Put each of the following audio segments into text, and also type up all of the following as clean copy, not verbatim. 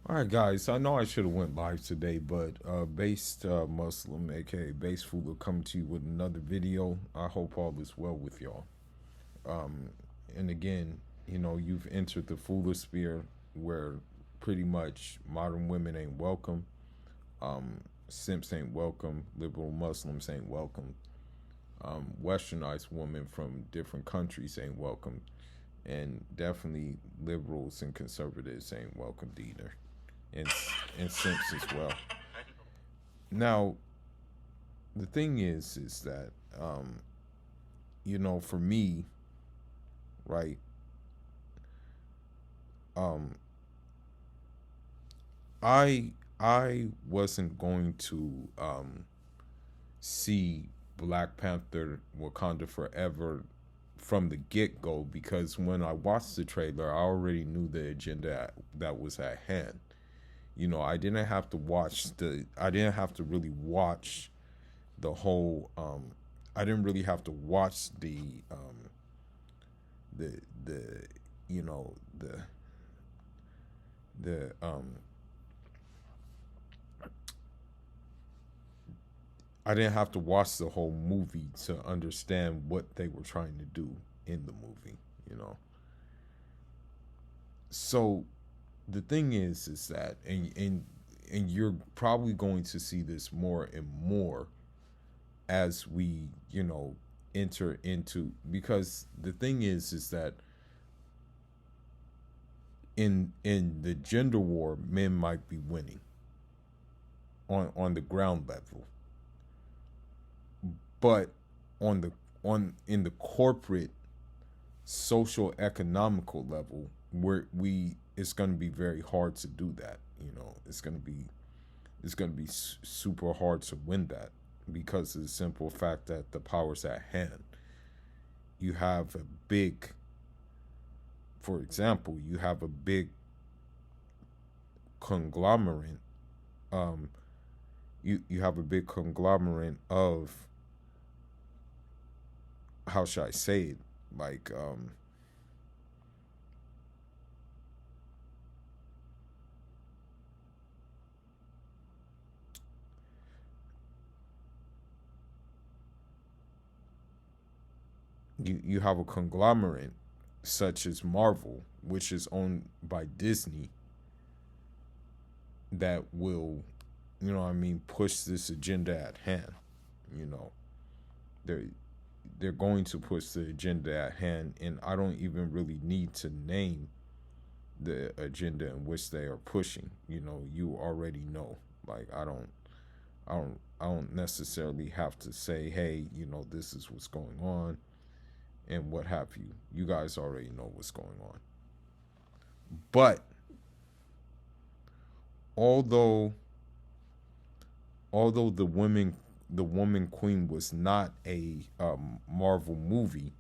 All right, guys. I know I should have went live today, but based Muslim, aka Based Food, will come to you with another video. I hope all is well with y'all. And again, you've entered the Fuller sphere where pretty much modern women ain't welcome, simps ain't welcome, liberal Muslims ain't welcome, westernized women from different countries ain't welcome, and definitely liberals and conservatives ain't welcomed either, and and simps as well. Now, the thing is that for me, right, um, I wasn't going to see Black Panther Wakanda Forever from the get go because when I watched the trailer, I already knew the agenda that was at hand. I didn't have to I didn't have to really watch the whole. I didn't really have to watch the you know the I didn't have to watch the whole movie to understand what they were trying to do in the movie. You know, so the thing is that and you're probably going to see this more and more as we enter into, because the thing is that in the gender war, men might be winning on the ground level, but on the on in the corporate social economical level, where we it's going to be very hard to do that. It's going to be super hard to win that because of the simple fact that the powers at hand, you have a big for example, you have a big conglomerate. um you have a big conglomerate of, how should I say it, like you have a conglomerate such as Marvel, which is owned by Disney, that will, what I mean, push this agenda at hand. You know, they're they're going to push the agenda at hand, and I don't even really need to name the agenda in which they are pushing. You already know. Like I don't necessarily have to say, hey, this is what's going on and what have you. You guys already know what's going on. But although although the woman queen was not a Marvel movie,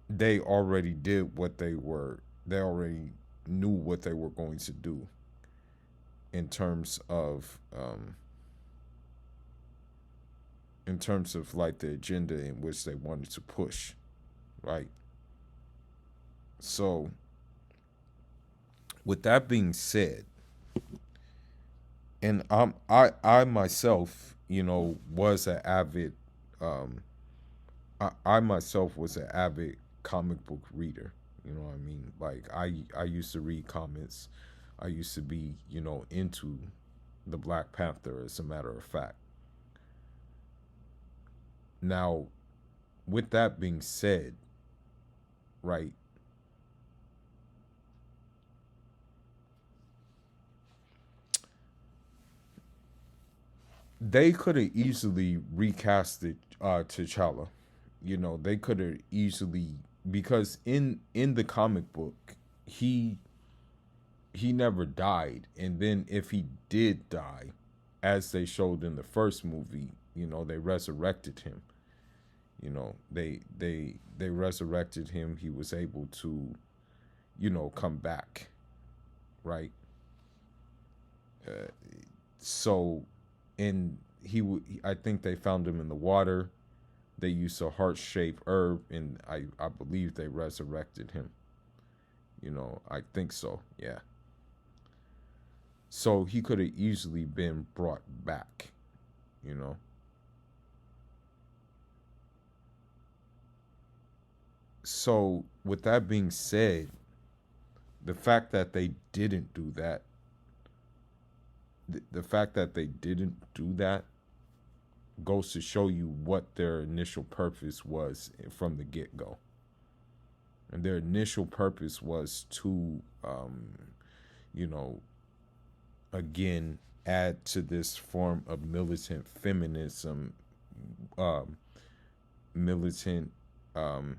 they already did what they already knew what they were going to do in terms of like the agenda in which they wanted to push, right? So with that being said, and I myself, was an avid um I myself was an avid comic book reader. You know what I mean? Like I used to read comics. I used to be, into the Black Panther, as a matter of fact. Now, with that being said, right, they could have easily recasted T'Challa. They could have easily, because in the comic book, he he never died, and then if he did die, as they showed in the first movie, they resurrected him. They resurrected him. He was able to, come back, right? Uh, so, and I think they found him in the water. They used a heart shaped herb, and I believe they resurrected him. I think so. Yeah. So he could have easily been brought back. You know. So with that being said, the fact that they didn't do that, the fact that they didn't do that goes to show you what their initial purpose was from the get go. And their initial purpose was to, you know, again, add to this form of militant feminism, um, militant, um,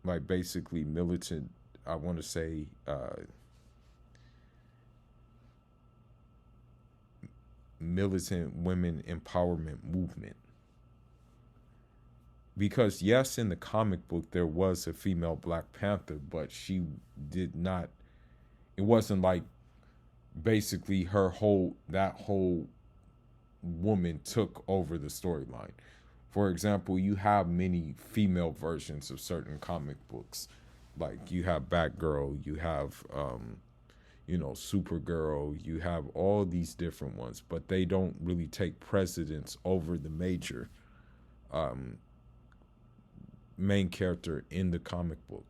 like basically militant, I want to say, militant women empowerment movement. Because yes, in the comic book there was a female Black Panther, but she did not. It wasn't like basically that whole woman took over the storyline. For example, you have many female versions of certain comic books, like you have Batgirl, you have Supergirl, you have all these different ones, but they don't really take precedence over the major um, main character in the comic book.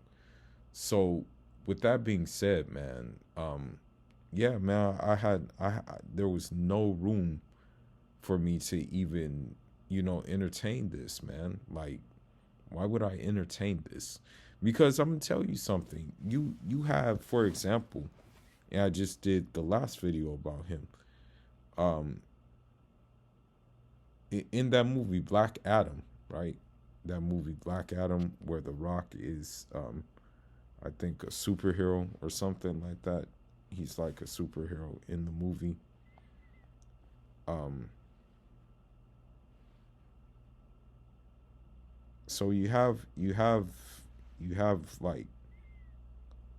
So, with that being said, man, yeah, man, there was no room for me to even, entertain this, man. Like, why would I entertain this? Because I'm gonna tell you something. You have, for example, and I just did the last video about him. Um, in that movie Black Adam, right? That movie Black Adam, where The Rock is, I think, a superhero or something like that. He's like a superhero in the movie. Um, so you have like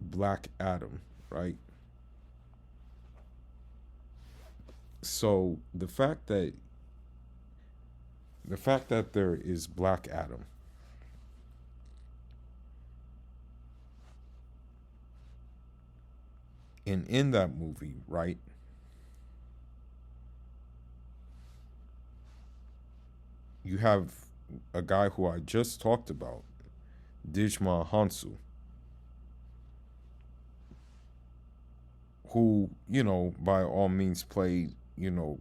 Black Adam, right? So the fact that there is Black Adam, and in that movie, right, you have a guy who I just talked about, Dijma Hansu, who, by all means played,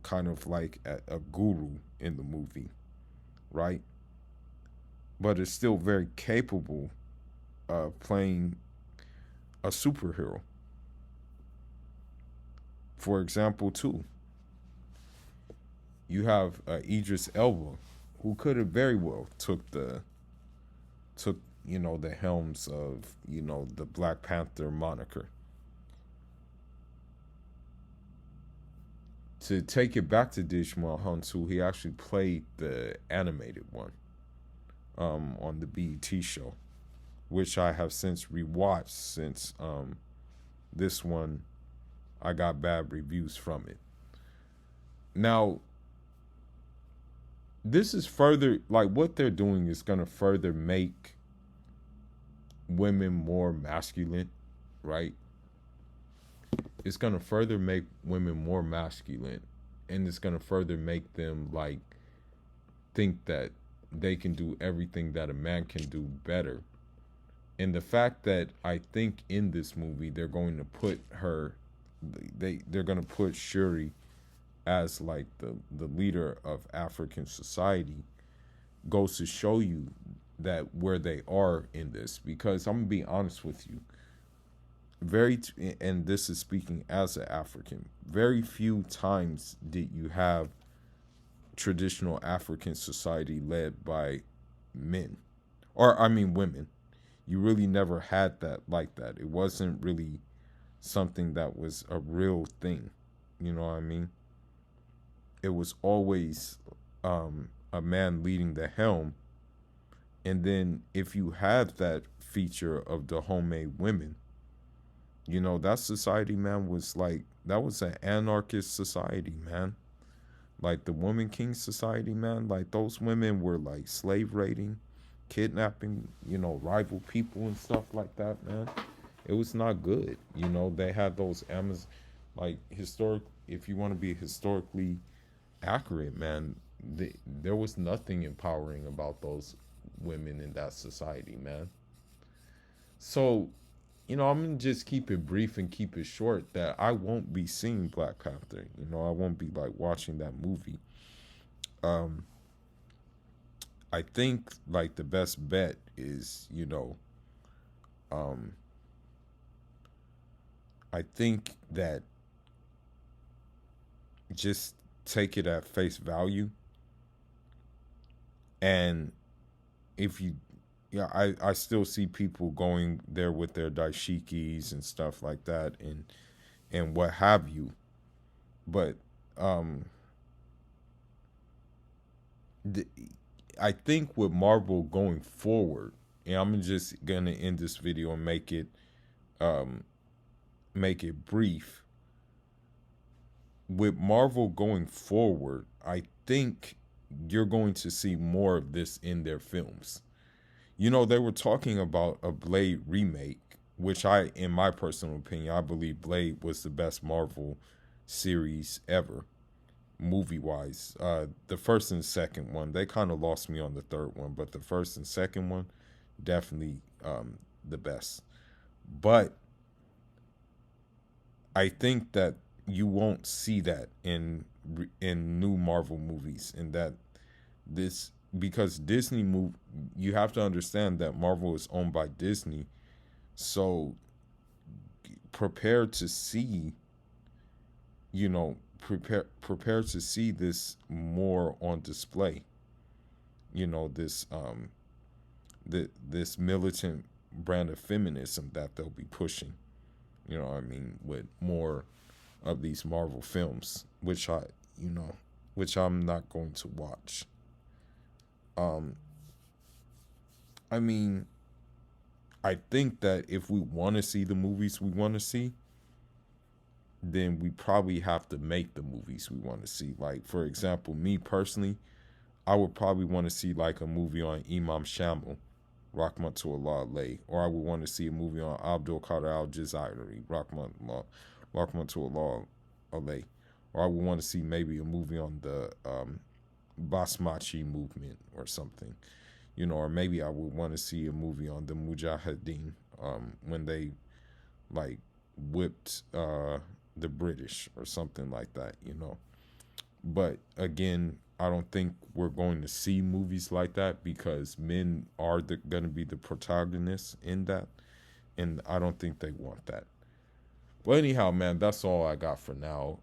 kind of like a guru in the movie, right? But is still very capable of playing a superhero. For example, too, you have Idris Elba, who could have very well took the helms of the Black Panther moniker. To take it back to Dishma Hunsu, he actually played the animated one on the BET show, which I have since rewatched since this one I got bad reviews from it. Now, this is further, like, what they're doing is going to further make women more masculine, right? It's going to further make women more masculine, and it's going to further make them like think that they can do everything that a man can do better. And the fact that I think in this movie they're going to put they're going to put Shuri as like the leader of African society goes to show you that where they are in this. Because I'm gonna be honest with you, and this is speaking as an African, very few times did you have traditional African society led by men, or I mean women. You really never had that like that. It wasn't really something that was a real thing. You know what I mean? It was always a man leading the helm. And then if you had that feature of the homemade women, that society, man, was like, that was an anarchist society, man. Like the Woman King Society, man, like those women were like slave raiding, kidnapping, rival people and stuff like that, man. It was not good. You know, they had those Amazon, like historic. If you want to be historically accurate, man, there was nothing empowering about those women in that society, man. So, you know, I'm gonna just keep it brief and keep it short. That I won't be seeing Black Panther. You know, I won't be like watching that movie. Um, I think like the best bet is, um, I think that just take it at face value, and if you, yeah, I still see people going there with their dashikis and stuff like that, and what have you. But um, the, I think with Marvel going forward, and I'm just gonna end this video and um make it brief. With Marvel going forward, I think you're going to see more of this in their films. You know, they were talking about a Blade remake, which in my personal opinion, I believe Blade was the best Marvel series ever, movie wise. The first and second one, they kind of lost me on the third one, but the first and second one, definitely the best. But I think that you won't see that in new Marvel movies, and that this because Disney move you have to understand that Marvel is owned by Disney, so prepare to see, prepare to see this more on display. This this militant brand of feminism that they'll be pushing. You know what I mean, with more of these Marvel films, you know, which I'm not going to watch. Um, I mean, I think that if we want to see the movies we want to see, then we probably have to make the movies we want to see. Like, for example, me personally, I would probably want to see like a movie on Imam Shamil, Rahmatullah Alayh, or I would want to see a movie on Abdul Qadir Al Jazairi, Rahmatullah Alayh, or I would want to see maybe a movie on the Basmachi movement or something, or maybe I would want to see a movie on the Mujahideen, when they like whipped the British or something like that. But again, I don't think we're going to see movies like that because men are going to be the protagonists in that, and I don't think they want that. Well, anyhow, man, that's all I got for now.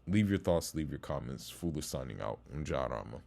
Leave your thoughts, leave your comments. Fula signing out. Njarama.